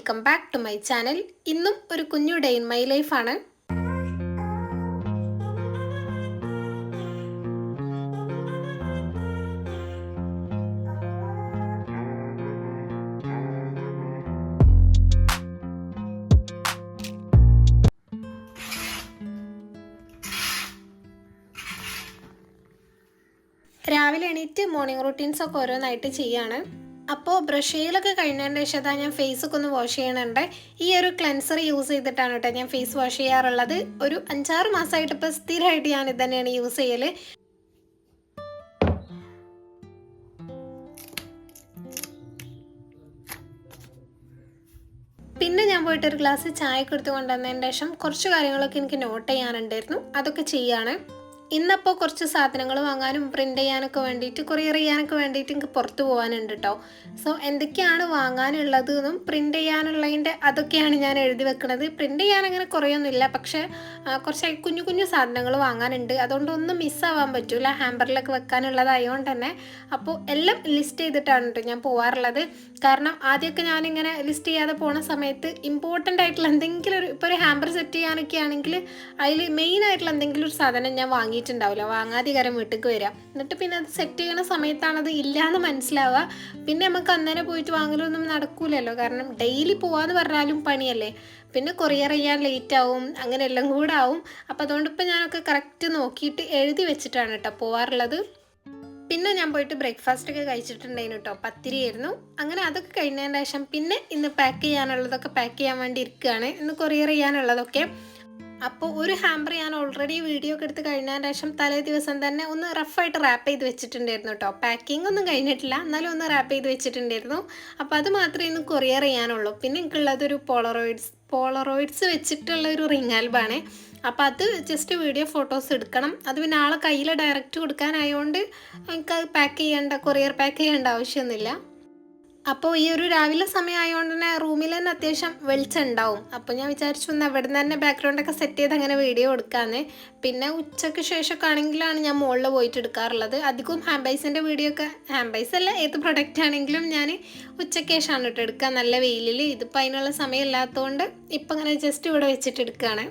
Welcome back to my channel. ഇന്നും ഒരു കുഞ്ഞു ഡേ ഇൻ മൈ ലൈഫാണ്. രാവിലെ എണീറ്റ് മോർണിംഗ് റൂട്ടീൻസൊക്കെ ഓരോന്നായിട്ട് ചെയ്യാണ്. അപ്പോൾ ബ്രഷ് ചെയ്യലൊക്കെ കഴിഞ്ഞതിൻ്റെ ശേഷം ഞാൻ ഫേസൊക്കെ ഒന്ന് വാഷ് ചെയ്യണുണ്ട്. ഈ ഒരു ക്ലെൻസർ യൂസ് ചെയ്തിട്ടാണ് കേട്ടോ ഞാൻ ഫേസ് വാഷ് ചെയ്യാറുള്ളത്. ഒരു 5-6 മാസമായിട്ട് ഇപ്പോൾ സ്ഥിരമായിട്ട് ഞാൻ ഇത് തന്നെയാണ് യൂസ് ചെയ്യൽ. പിന്നെ ഞാൻ പോയിട്ട് ഒരു ഗ്ലാസ് ചായ കൊടുത്ത് കൊണ്ടുവന്നതിന് ശേഷം കുറച്ച് കാര്യങ്ങളൊക്കെ എനിക്ക് നോട്ട് ചെയ്യാനുണ്ടായിരുന്നു, അതൊക്കെ ചെയ്യാണ്. ഇന്നപ്പോൾ കുറച്ച് സാധനങ്ങൾ വാങ്ങാനും പ്രിൻ്റ് ചെയ്യാനൊക്കെ വേണ്ടിയിട്ട് കൊറിയർ ചെയ്യാനൊക്കെ വേണ്ടിയിട്ട് എനിക്ക് പുറത്ത് പോകാനുണ്ട് കേട്ടോ. സോ എന്തൊക്കെയാണ് വാങ്ങാനുള്ളത് എന്നും പ്രിൻ്റ് ചെയ്യാനുള്ളതിൻ്റെ അതൊക്കെയാണ് ഞാൻ എഴുതി വെക്കുന്നത്. പ്രിൻ്റ് ചെയ്യാൻ അങ്ങനെ കുറേയൊന്നുമില്ല, പക്ഷേ കുറച്ച് കുഞ്ഞു കുഞ്ഞു സാധനങ്ങൾ വാങ്ങാനുണ്ട്. അതുകൊണ്ട് ഒന്നും മിസ്സാവാൻ പറ്റില്ല, ഹാമ്പറിലൊക്കെ വെക്കാനുള്ളതായതുകൊണ്ട് തന്നെ. അപ്പോൾ എല്ലാം ലിസ്റ്റ് ചെയ്തിട്ടാണ് കേട്ടോ ഞാൻ പോകാറുള്ളത്. കാരണം ആദ്യമൊക്കെ ഞാനിങ്ങനെ ലിസ്റ്റ് ചെയ്യാതെ പോണ സമയത്ത് ഇമ്പോർട്ടൻ്റ് ആയിട്ടുള്ള എന്തെങ്കിലും ഇപ്പോൾ ഒരു ഹാമ്പർ സെറ്റ് ചെയ്യാനൊക്കെ ആണെങ്കിൽ അതിൽ മെയിനായിട്ടുള്ള എന്തെങ്കിലും ഒരു സാധനം ഞാൻ വാങ്ങിയിട്ടുണ്ടാവില്ല, വാങ്ങാധികാരം വീട്ടിലേക്ക് വരിക. എന്നിട്ട് പിന്നെ അത് സെറ്റ് ചെയ്യുന്ന സമയത്താണത് ഇല്ലയെന്ന് മനസ്സിലാവുക. പിന്നെ നമുക്ക് അന്നേരം പോയിട്ട് വാങ്ങലൊന്നും നടക്കൂലല്ലോ, കാരണം ഡെയിലി പോകാമെന്ന് പറഞ്ഞാലും പണിയല്ലേ. പിന്നെ കൊറിയർ ചെയ്യാൻ ലേറ്റ് ആവും, അങ്ങനെ എല്ലാം കൂടെ ആവും. അപ്പോൾ അതുകൊണ്ട് ഇപ്പോൾ ഞാനൊക്കെ കറക്റ്റ് നോക്കിയിട്ട് എഴുതി വെച്ചിട്ടാണ് കേട്ടോ പോകാറുള്ളത്. പിന്നെ ഞാൻ പോയിട്ട് ബ്രേക്ക്ഫാസ്റ്റ് ഒക്കെ കഴിച്ചിട്ടുണ്ടായിരുന്നു കേട്ടോ, പത്തിരിയായിരുന്നു. അങ്ങനെ അതൊക്കെ കഴിഞ്ഞതിന് ശേഷം പിന്നെ ഇന്ന് പാക്ക് ചെയ്യാനുള്ളതൊക്കെ പാക്ക് ചെയ്യാൻ വേണ്ടി ഇരിക്കുകയാണ്, ഇന്ന് കൊറിയർ ചെയ്യാനുള്ളതൊക്കെ. അപ്പോൾ ഒരു ഹാമ്പർ ഞാൻ ഓൾറെഡി വീഡിയോ ഒക്കെ എടുത്ത് കഴിഞ്ഞതിന് ശേഷം തലേ ദിവസം തന്നെ ഒന്ന് റഫായിട്ട് റാപ്പ് ചെയ്ത് വെച്ചിട്ടുണ്ടായിരുന്നു കേട്ടോ. പാക്കിംഗ് ഒന്നും കഴിഞ്ഞിട്ടില്ല, എന്നാലും ഒന്ന് റാപ്പ് ചെയ്ത് വെച്ചിട്ടുണ്ടായിരുന്നു. അപ്പോൾ അത് മാത്രമേ ഇന്ന് കൊറിയർ ചെയ്യാനുള്ളൂ. പിന്നെ എനിക്കുള്ളതൊരു പോളറോയിഡ്സ് വെച്ചിട്ടുള്ള ഒരു റിംഗ് ആൽബാണ്. അപ്പോൾ അത് ജസ്റ്റ് വീഡിയോ ഫോട്ടോസ് എടുക്കണം. അത് പിന്നെ ആളെ കയ്യിൽ ഡയറക്റ്റ് കൊടുക്കാനായതുകൊണ്ട് എനിക്ക് കൊറിയർ പാക്ക് ചെയ്യേണ്ട ആവശ്യമൊന്നുമില്ല. അപ്പോൾ ഈ ഒരു രാവിലെ സമയമായതുകൊണ്ട് തന്നെ റൂമിൽ തന്നെ അത്യാവശ്യം വെളിച്ചം ഉണ്ടാവും. അപ്പോൾ ഞാൻ വിചാരിച്ചു ഒന്ന് അവിടെ നിന്ന് തന്നെ ബാക്ക്ഗ്രൗണ്ടൊക്കെ സെറ്റ് ചെയ്ത് അങ്ങനെ വീഡിയോ എടുക്കാമെന്ന്. പിന്നെ ഉച്ചയ്ക്ക് ശേഷമൊക്കെ ആണെങ്കിലാണ് ഞാൻ മുകളിൽ പോയിട്ട് എടുക്കാറുള്ളത്. അധികവും ഹാമ്പൈസിൻ്റെ വീഡിയോ ഒക്കെ, ഹാമ്പൈസ് അല്ല ഏത് പ്രൊഡക്റ്റ് ആണെങ്കിലും ഞാൻ ഉച്ചയ്ക്ക് ശേഷമാണ് കേട്ടോ എടുക്കുക, നല്ല വെയിലിൽ. ഇതിപ്പോൾ അതിനുള്ള സമയം ഇല്ലാത്തതുകൊണ്ട് ഇപ്പം അങ്ങനെ ജസ്റ്റ് ഇവിടെ വെച്ചിട്ട് എടുക്കുകയാണ്.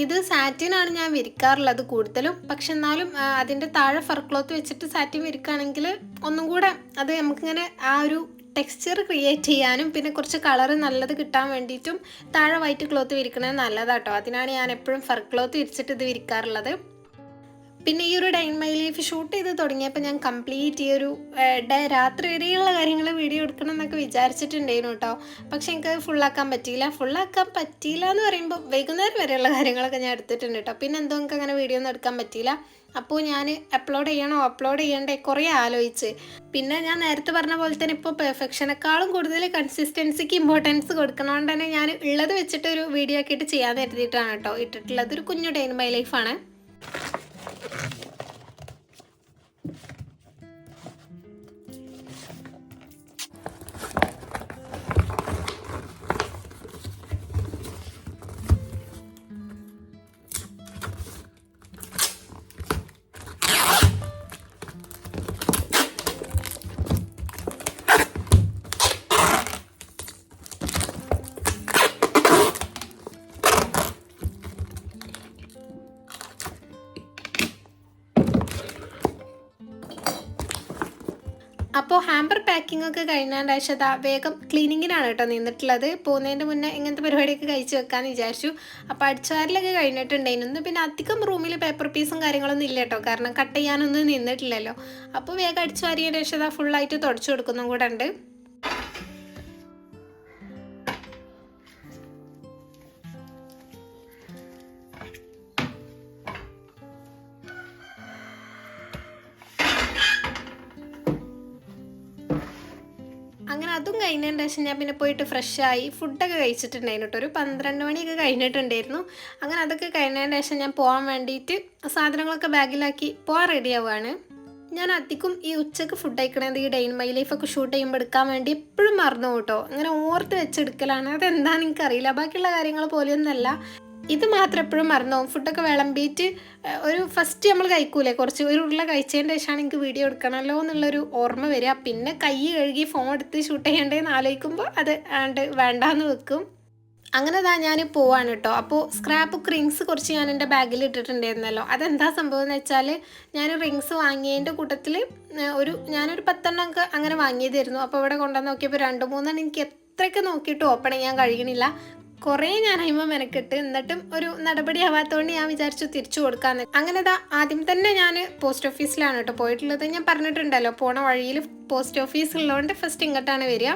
ഇത് സാറ്റിനാണ് ഞാൻ വിരിക്കാറുള്ളത് കൂടുതലും. പക്ഷെ എന്നാലും അതിൻ്റെ താഴെ ഫർ ക്ലോത്ത് വെച്ചിട്ട് സാറ്റിൻ വിരിക്കുകയാണെങ്കിൽ ഒന്നും കൂടെ അത് നമുക്കിങ്ങനെ ആ ഒരു ടെക്സ്ചർ ക്രിയേറ്റ് ചെയ്യാനും പിന്നെ കുറച്ച് കളറ് നല്ലത് കിട്ടാൻ വേണ്ടിയിട്ടും താഴെ വൈറ്റ് ക്ലോത്ത് വിരിക്കണത് നല്ലതാട്ടോ. അതിനാണ് ഞാൻ എപ്പോഴും ഫർ ക്ലോത്ത് വിരിച്ചിട്ട് ഇത് വിരിക്കാറുള്ളത്. പിന്നെ ഈ ഒരു day in my life shoot ചെയ്ത് തുടങ്ങിയപ്പോൾ ഞാൻ കംപ്ലീറ്റ് ഈ ഒരു രാത്രി വരെയുള്ള കാര്യങ്ങൾ വീഡിയോ എടുക്കണം എന്നൊക്കെ വിചാരിച്ചിട്ടുണ്ടായിരുന്നു കേട്ടോ. പക്ഷെ എനിക്ക് ഫുള്ളാക്കാൻ പറ്റിയില്ല എന്ന് പറയുമ്പോൾ വൈകുന്നേരം വരെയുള്ള കാര്യങ്ങളൊക്കെ ഞാൻ എടുത്തിട്ടുണ്ട് കേട്ടോ. പിന്നെ എന്തോ എനിക്ക് അങ്ങനെ വീഡിയോ ഒന്നും എടുക്കാൻ പറ്റിയില്ല. അപ്പോൾ ഞാൻ അപ്ലോഡ് ചെയ്യണ്ടേ കുറേ ആലോചിച്ച്. പിന്നെ ഞാൻ നേരത്തെ പറഞ്ഞ പോലെ തന്നെ ഇപ്പോൾ പെർഫെക്ഷനേക്കാളും കൂടുതൽ കൺസിസ്റ്റൻസിക്ക് ഇമ്പോർട്ടൻസ് കൊടുക്കണോണ്ട് തന്നെ ഞാൻ ഉള്ളത് വെച്ചിട്ട് ഒരു വീഡിയോ ആക്കിയിട്ട് ചെയ്യാൻ കരുതിയിട്ടാണ് കേട്ടോ ഇട്ടിട്ടുള്ളത്. ഒരു കുഞ്ഞു ഡേ ഇൻ മൈ ലൈഫാണ്. അപ്പോൾ ഹാമ്പർ പാക്കിംഗ് ഒക്കെ കഴിഞ്ഞതിൻ്റെ ശേഷം വേഗം ക്ലീനിങ്ങിനാണ് കേട്ടോ നിന്നിട്ടുള്ളത്. പോകുന്നതിൻ്റെ മുന്നേ ഇങ്ങനത്തെ പരിപാടിയൊക്കെ കഴിച്ച് വെക്കാമെന്ന് വിചാരിച്ചു. അപ്പോൾ അടിച്ചുവാരലൊക്കെ കഴിഞ്ഞിട്ടുണ്ടായിരുന്നു. പിന്നെ അധികം റൂമിൽ പേപ്പർ പീസും കാര്യങ്ങളൊന്നും ഇല്ല കേട്ടോ, കാരണം കട്ട് ചെയ്യാനൊന്നും നിന്നിട്ടില്ലല്ലോ. അപ്പോൾ വേഗം അടിച്ചുവാരിയതിൻ്റെ ശേഷം ഫുള്ളായിട്ട് തുടച്ചു കൊടുക്കുന്നതും കൂടെ ഉണ്ട്. അങ്ങനെ അതും കഴിഞ്ഞതിൻ്റെ ശേഷം ഞാൻ പിന്നെ പോയിട്ട് ഫ്രഷായി ഫുഡൊക്കെ കഴിച്ചിട്ടുണ്ടായിരുന്നു കേട്ടോ. ഒരു 12 മണിയൊക്കെ കഴിഞ്ഞിട്ടുണ്ടായിരുന്നു. അങ്ങനെ അതൊക്കെ കഴിഞ്ഞതിൻ്റെ ശേഷം ഞാൻ പോകാൻ വേണ്ടിയിട്ട് സാധനങ്ങളൊക്കെ ബാഗിലാക്കി പോകാൻ റെഡി ആവുകയാണ്. ഞാൻ അധികം ഈ ഉച്ചയ്ക്ക് ഫുഡ് കഴിക്കണത് ഈ ഡേ ഇൻ മൈ ലൈഫൊക്കെ ഷൂട്ട് ചെയ്യുമ്പോൾ എടുക്കാൻ വേണ്ടി എപ്പോഴും മറന്നു കേട്ടോ. അങ്ങനെ ഓർത്ത് വെച്ചെടുക്കലാണ്. അതെന്താണെന്ന് എനിക്കറിയില്ല, ബാക്കിയുള്ള കാര്യങ്ങൾ പോലെയൊന്നുമല്ല. ഇത് മാത്രം എപ്പോഴും മറന്നു പോകും. ഫുഡൊക്കെ വിളമ്പിയിട്ട് ഒരു ഫസ്റ്റ് നമ്മൾ കഴിക്കൂലേ, കുറച്ച് ഒരു ഉരുള കഴിച്ചതിൻ്റെ ശേഷമാണ് എനിക്ക് വീഡിയോ എടുക്കണമല്ലോ എന്നുള്ളൊരു ഓർമ്മ വരിക. പിന്നെ കൈ കഴുകി ഫോൺ എടുത്ത് ഷൂട്ട് ചെയ്യേണ്ടതെന്ന് ആലോചിക്കുമ്പോൾ അത് വേണ്ടാന്ന് വെക്കും. അങ്ങനെ ഞാൻ പോവാണ് കേട്ടോ. അപ്പോൾ സ്ക്രാപ്പ് ബുക്ക് റിങ്സ് കുറച്ച് ഞാൻ എൻ്റെ ബാഗിൽ ഇട്ടിട്ടുണ്ടായിരുന്നല്ലോ. അതെന്താ സംഭവം എന്ന് വെച്ചാൽ, ഞാൻ റിങ്സ് വാങ്ങിയതിൻ്റെ കൂട്ടത്തിൽ ഞാനൊരു 10 ഒക്കെ അങ്ങനെ വാങ്ങിയതായിരുന്നു. അപ്പോൾ ഇവിടെ കൊണ്ടുവന്ന് നോക്കിയപ്പോൾ 2-3 എനിക്ക് എത്രയൊക്കെ നോക്കിയിട്ട് ഓപ്പൺ ചെയ്യാൻ കഴിയണില്ല. കുറേ ഞാൻ അതിന്മേൽ മെനക്കെട്ട്, എന്നിട്ടും ഒരു നടപടി ആവാത്തതുകൊണ്ട് ഞാൻ വിചാരിച്ചു തിരിച്ചു കൊടുക്കാമെന്ന്. അങ്ങനെ ആദ്യം തന്നെ ഞാൻ പോസ്റ്റ് ഓഫീസിലാണ് കേട്ടോ പോയിട്ടുള്ളത്. ഞാൻ പറഞ്ഞിട്ടുണ്ടല്ലോ, പോണ വഴിയിൽ പോസ്റ്റ് ഓഫീസ് ഉള്ളതുകൊണ്ട് ഫസ്റ്റ് ഇങ്ങോട്ടാണ് വരിക.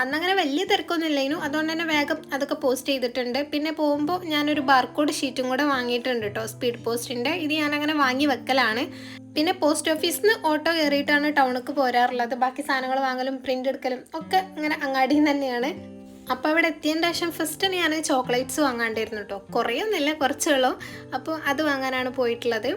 അന്നങ്ങനെ വലിയ തിരക്കൊന്നും ഇല്ലായിരുന്നു, അതുകൊണ്ട് തന്നെ വേഗം അതൊക്കെ പോസ്റ്റ് ചെയ്തിട്ടുണ്ട്. പിന്നെ പോകുമ്പോൾ ഞാനൊരു ബാർകോഡ് ഷീറ്റും കൂടെ വാങ്ങിയിട്ടുണ്ട് കേട്ടോ, സ്പീഡ് പോസ്റ്റിൻ്റെ. ഇത് ഞാനങ്ങനെ വാങ്ങി വെക്കലാണ്. പിന്നെ പോസ്റ്റ് ഓഫീസിൽ നിന്ന് ഓട്ടോ കയറിയിട്ടാണ് ടൗണിലേക്ക് പോരാറുള്ളത്. ബാക്കി സാധനങ്ങൾ വാങ്ങലും പ്രിൻ്റ് എടുക്കലും ഒക്കെ അങ്ങനെ അങ്ങാടിയിൽ തന്നെയാണ്. അപ്പോൾ അവിടെ എത്തിയതിൻ്റെ ശേഷം ഫസ്റ്റ് ഞാൻ ചോക്ലേറ്റ്സ് വാങ്ങാണ്ടായിരുന്നു കേട്ടോ. കുറേയൊന്നുമില്ല, കുറച്ചുള്ളൂ. അപ്പോൾ അത് വാങ്ങാനാണ് പോയിട്ടുള്ളത്.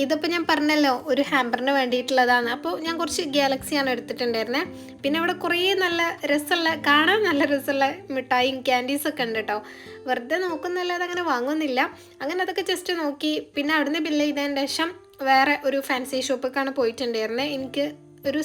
ഇതിപ്പോൾ ഞാൻ പറഞ്ഞല്ലോ ഒരു ഹാമ്പറിന് വേണ്ടിയിട്ടുള്ളതാണ്. അപ്പോൾ ഞാൻ കുറച്ച് ഗാലക്സിയാണ് എടുത്തിട്ടുണ്ടായിരുന്നത്. പിന്നെ ഇവിടെ കുറേ നല്ല രസമുള്ള, കാണാൻ നല്ല രസമുള്ള മിഠായിയും ക്യാൻഡീസൊക്കെ ഉണ്ട് കേട്ടോ. വെറുതെ നോക്കുന്നല്ലാതെ അങ്ങനെ വാങ്ങുന്നില്ല. അങ്ങനെ അതൊക്കെ ജസ്റ്റ് നോക്കി. പിന്നെ അവിടുന്ന് ബില്ല് ചെയ്തതിൻ്റെ ശേഷം വേറെ ഒരു ഫാൻസി ഷോപ്പിലേക്കാണ് പോയിട്ടുണ്ടായിരുന്നത്. എനിക്ക് ഒരു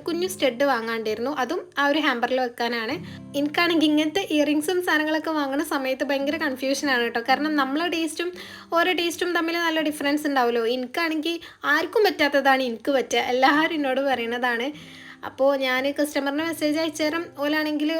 കുഞ്ഞു സ്റ്റഡ് വാങ്ങാണ്ടായിരുന്നു. അതും ആ ഒരു ഹാമ്പറിൽ വെക്കാനാണ്. എനിക്കാണെങ്കിൽ ഇങ്ങനത്തെ ഇയറിങ്സും സാധനങ്ങളൊക്കെ വാങ്ങുന്ന സമയത്ത് ഭയങ്കര കൺഫ്യൂഷനാണ് കേട്ടോ. കാരണം നമ്മളെ ടേസ്റ്റും ഓരോ ടേസ്റ്റും തമ്മിൽ നല്ല ഡിഫറൻസ് ഉണ്ടാവുമല്ലോ. എനിക്കാണെങ്കിൽ ആർക്കും പറ്റാത്തതാണ് എനിക്ക് പറ്റുക, എല്ലാവരും എന്നോട് പറയുന്നതാണ്. അപ്പോൾ ഞാൻ കസ്റ്റമറിന് മെസ്സേജ് അയച്ചുതരാം, ഓലാണെങ്കിൽ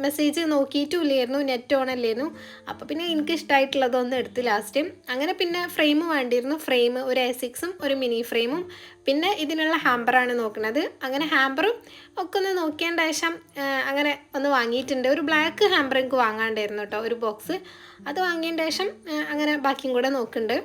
മെസ്സേജ് നോക്കിയിട്ടും ഇല്ലായിരുന്നു, നെറ്റ് ഓൺ അല്ലായിരുന്നു. അപ്പോൾ പിന്നെ എനിക്ക് ഇഷ്ടമായിട്ടുള്ളതൊന്നും എടുത്ത് ലാസ്റ്റ്. അങ്ങനെ പിന്നെ ഫ്രെയിം വേണ്ടിയിരുന്നു. ഫ്രെയിം ഒരു A6ഉം ഒരു മിനി ഫ്രെയിമും പിന്നെ ഇതിനുള്ള ഹാമ്പറാണ് നോക്കുന്നത്. അങ്ങനെ ഹാമ്പറും ഒക്കെ ഒന്ന് നോക്കിയതിൻ്റെ ശേഷം അങ്ങനെ ഒന്ന് വാങ്ങിയിട്ടുണ്ട്. ഒരു ബ്ലാക്ക് ഹാമ്പർ എനിക്ക് വാങ്ങാണ്ടായിരുന്നു കേട്ടോ, ഒരു ബോക്സ്. അത് വാങ്ങിയതിൻ്റെ ശേഷം അങ്ങനെ ബാക്കിയും കൂടെ നോക്കുന്നുണ്ട്.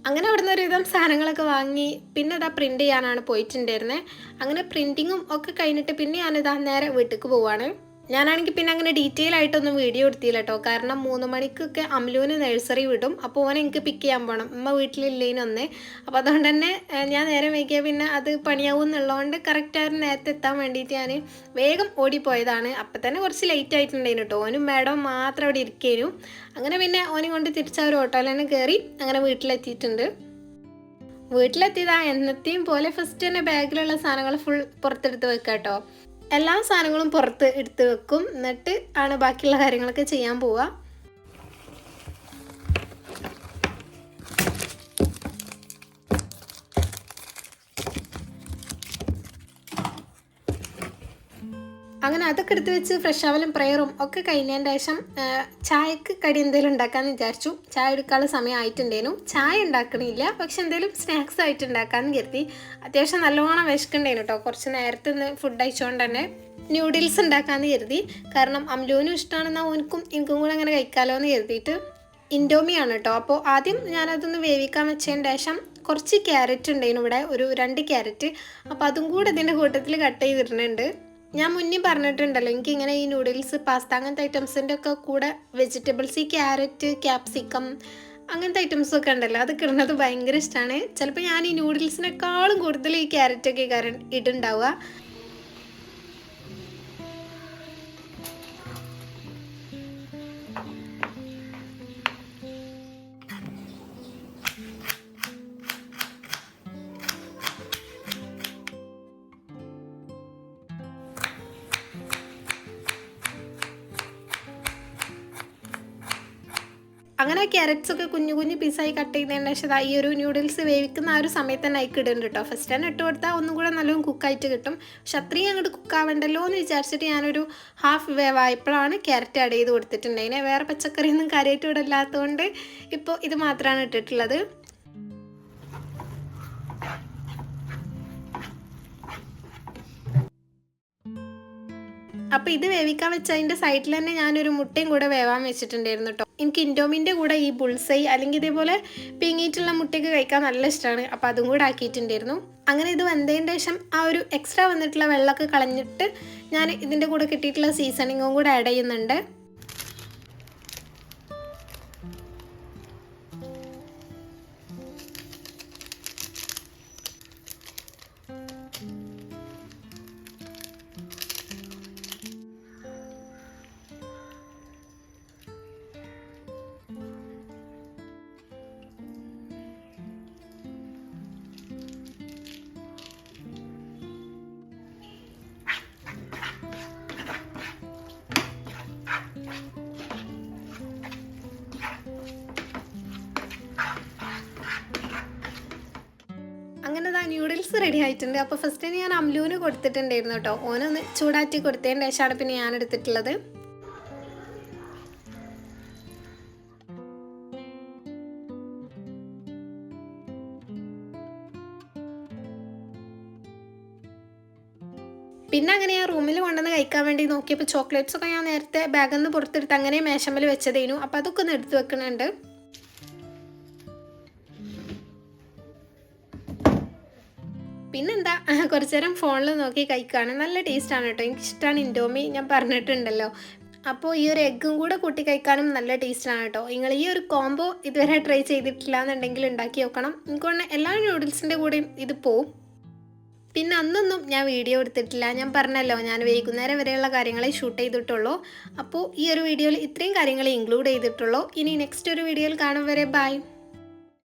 അങ്ങനെ അവിടുന്ന് ഒരുവിധം സാധനങ്ങളൊക്കെ വാങ്ങി പിന്നെ പ്രിൻ്റ് ചെയ്യാനാണ് പോയിട്ടുണ്ടായിരുന്നത്. അങ്ങനെ പ്രിൻറ്റിങ്ങും ഒക്കെ കഴിഞ്ഞിട്ട് പിന്നെ ഞാനിതാ നേരെ വീട്ടിലേക്ക് പോവാണ്. ഞാനാണെങ്കിൽ പിന്നെ അങ്ങനെ ഡീറ്റെയിൽ ആയിട്ടൊന്നും വീഡിയോ എടുത്തില്ല കേട്ടോ. കാരണം 3 മണിക്കൊക്കെ അമ്ലുവിന് നഴ്സറി വിടും. അപ്പോൾ ഓനെ എനിക്ക് പിക്ക് ചെയ്യാൻ പോകണം, ഉമ്മ വീട്ടിലില്ലേനും ഒന്ന്. അപ്പോൾ അതുകൊണ്ട് തന്നെ ഞാൻ നേരെ വൈകിയാൽ പിന്നെ അത് പണിയാവും എന്നുള്ളതുകൊണ്ട് കറക്റ്റായിട്ട് നേരത്തെ എത്താൻ വേണ്ടിയിട്ട് ഞാൻ വേഗം ഓടിപ്പോയതാണ്. അപ്പം തന്നെ കുറച്ച് ലേറ്റ് ആയിട്ടുണ്ടായിരുന്നു കേട്ടോ. ഓനും മാഡം മാത്രം അവിടെ ഇരിക്കേനു. അങ്ങനെ പിന്നെ ഓനും കൊണ്ട് തിരിച്ച ഒരു ഓട്ടോയിൽ തന്നെ കയറി അങ്ങനെ വീട്ടിലെത്തിയിട്ടുണ്ട്. വീട്ടിലെത്തിയതാ എന്നത്തെയും പോലെ ഫസ്റ്റ് തന്നെ ബാഗിലുള്ള സാധനങ്ങൾ ഫുൾ പുറത്തെടുത്ത് വെക്കാം കേട്ടോ. എല്ലാ സാധനങ്ങളും പുറത്ത് എടുത്ത് വെക്കും, എന്നിട്ട് ആണ് ബാക്കിയുള്ള കാര്യങ്ങളൊക്കെ ചെയ്യാൻ പോവുക. അങ്ങനെ അതൊക്കെ എടുത്ത് വെച്ച് ഫ്രഷ് ആവലും പ്രയറും ഒക്കെ കഴിഞ്ഞതിൻ്റെ ശേഷം ചായക്ക് കടി എന്തെങ്കിലും ഉണ്ടാക്കാമെന്ന് വിചാരിച്ചു. ചായ എടുക്കാനുള്ള സമയം ആയിട്ടുണ്ടേനു. ചായ ഉണ്ടാക്കണില്ല, പക്ഷെ എന്തെങ്കിലും സ്നാക്സ് ആയിട്ട് ഉണ്ടാക്കാമെന്ന് കരുതി. അത്യാവശ്യം നല്ലോണം വിശക്കുണ്ടേനു കേട്ടോ. കുറച്ച് നേരത്തെ ഫുഡ് അയച്ചുകൊണ്ട് തന്നെ ന്യൂഡിൽസ് ഉണ്ടാക്കാമെന്ന് കരുതി. കാരണം അമ്ലുവിനും ഇഷ്ടമാണെന്നാൽ എനിക്കും കൂടെ അങ്ങനെ കഴിക്കാമല്ലോ എന്ന് കരുതിയിട്ട് ഇൻഡോമിയാണ് കേട്ടോ. അപ്പോൾ ആദ്യം ഞാനതൊന്ന് വേവിക്കാൻ വെച്ചതിൻ്റെ ശേഷം കുറച്ച് ക്യാരറ്റ് ഉണ്ടായിരുന്നു ഇവിടെ, ഒരു 2 ക്യാരറ്റ്. അപ്പോൾ അതും കൂടെ ഇതിൻ്റെ കൂട്ടത്തിൽ കട്ട് ചെയ്തിടുന്നുണ്ട്. ഞാൻ മുന്നേ പറഞ്ഞിട്ടുണ്ടല്ലോ, എനിക്കിങ്ങനെ ഈ നൂഡിൽസ്, പാസ്ത അങ്ങനത്തെ ഐറ്റംസിൻ്റെ ഒക്കെ കൂടെ വെജിറ്റബിൾസ്, ഈ ക്യാരറ്റ്, ക്യാപ്സിക്കം അങ്ങനത്തെ ഐറ്റംസൊക്കെ ഉണ്ടല്ലോ, അതൊക്കെ ഇടുന്നത് ഭയങ്കര ഇഷ്ടമാണ്. ചിലപ്പോൾ ഞാൻ ഈ നൂഡിൽസിനേക്കാളും കൂടുതൽ ഈ ക്യാരറ്റൊക്കെ ഇടുണ്ടാവുക. അങ്ങനെ ക്യാരറ്റ്സ് ഒക്കെ കുഞ്ഞു കുഞ്ഞു പീസായി കട്ട് ചെയ്തതിന് ശേഷം ഈ ഒരു നൂഡിൽസ് വേവിക്കുന്ന ആ ഒരു സമയത്ത് തന്നെ അയക്ക് ഇടുന്നുണ്ട് കേട്ടോ. ഫസ്റ്റ് തന്നെ ഇട്ട് കൊടുത്താൽ ഒന്നും കൂടെ നല്ലോണം കുക്കായിട്ട് കിട്ടും. പക്ഷെ അത്രയും അങ്ങോട്ട് കുക്കാവണ്ടല്ലോ എന്ന് വിചാരിച്ചിട്ട് ഞാനൊരു ഹാഫ് വേവായപ്പോഴാണ് ക്യാരറ്റ് ആഡ് ചെയ്ത് കൊടുത്തിട്ടുണ്ടായിനെ. വേറെ പച്ചക്കറിയൊന്നും കാര്യമായിട്ട് ഇവിടെ ഇല്ലാത്തതുകൊണ്ട് ഇപ്പോൾ ഇത് മാത്രമാണ് ഇട്ടിട്ടുള്ളത്. അപ്പോൾ ഇത് വേവിക്കാൻ വെച്ച അതിൻ്റെ സൈഡിൽ തന്നെ ഞാനൊരു മുട്ടയും കൂടെ വേവാൻ വെച്ചിട്ടുണ്ടായിരുന്നു കേട്ടോ. എനിക്ക് ഇൻഡോമിൻ്റെ കൂടെ ഈ ബുൾസൈ അല്ലെങ്കിൽ ഇതേപോലെ പീങ്ങിയിട്ടുള്ള മുട്ടയൊക്കെ കഴിക്കാൻ നല്ല ഇഷ്ടമാണ്. അപ്പോൾ അതും കൂടെ ആക്കിയിട്ടുണ്ടായിരുന്നു. അങ്ങനെ ഇത് വെന്തതിൻ്റെ ശേഷം ആ ഒരു എക്സ്ട്രാ വന്നിട്ടുള്ള വെള്ളമൊക്കെ കളഞ്ഞിട്ട് ഞാൻ ഇതിൻ്റെ കൂടെ കിട്ടിയിട്ടുള്ള സീസണിങ്ങും കൂടെ ആഡ് ചെയ്യുന്നുണ്ട്. ന്യൂഡിൽസ് റെഡി ആയിട്ടുണ്ട്. അപ്പോൾ ഫസ്റ്റ് ഞാൻ അമ്ലുവിന് കൊടുത്തിട്ടുണ്ടായിരുന്നു കേട്ടോ. ഓനൊന്ന് ചൂടാറ്റി കൊടുത്തതിന് ശേഷമാണ് പിന്നെ ഞാൻ എടുത്തിട്ടുള്ളത്. പിന്നെ അങ്ങനെ ഞാൻ റൂമിൽ കൊണ്ടുവന്ന് കഴിക്കാൻ വേണ്ടി നോക്കിയപ്പോൾ ചോക്ലേറ്റ്സ് ഒക്കെ ഞാൻ നേരത്തെ ബാഗിൽ നിന്ന് പുറത്തെടുത്ത് അങ്ങനെ മേശമ്മൽ വെച്ചതേനു. അപ്പോൾ അതൊക്കെ ഒന്ന് എടുത്ത് വെക്കുന്നുണ്ട്. പിന്നെന്താ കുറച്ചു നേരം ഫോണിൽ നോക്കി കഴിക്കുകയാണ്. നല്ല ടേസ്റ്റാണ് കേട്ടോ. എനിക്കിഷ്ടമാണ് ഇൻഡോമി, ഞാൻ പറഞ്ഞിട്ടുണ്ടല്ലോ. അപ്പോൾ ഈ ഒരു എഗ്ഗും കൂടെ കൂട്ടി കഴിക്കാനും നല്ല ടേസ്റ്റാണ് കേട്ടോ. നിങ്ങൾ ഈ ഒരു കോംബോ ഇതുവരെ ട്രൈ ചെയ്തിട്ടില്ല എന്നുണ്ടെങ്കിൽ ഉണ്ടാക്കി നോക്കണം. എനിക്കൊന്ന് എല്ലാ നൂഡിൽസിൻ്റെ കൂടെയും ഇത് പോവും. പിന്നെ അന്നൊന്നും ഞാൻ വീഡിയോ എടുത്തിട്ടില്ല. ഞാൻ പറഞ്ഞല്ലോ, ഞാൻ വൈകുന്നേരം വരെയുള്ള കാര്യങ്ങളെ ഷൂട്ട് ചെയ്തിട്ടുള്ളൂ. അപ്പോൾ ഈ ഒരു വീഡിയോയിൽ ഇത്രയും കാര്യങ്ങൾ ഇൻക്ലൂഡ് ചെയ്തിട്ടുള്ളൂ. ഇനി നെക്സ്റ്റ് ഒരു വീഡിയോയിൽ കാണും വരെ ബൈ.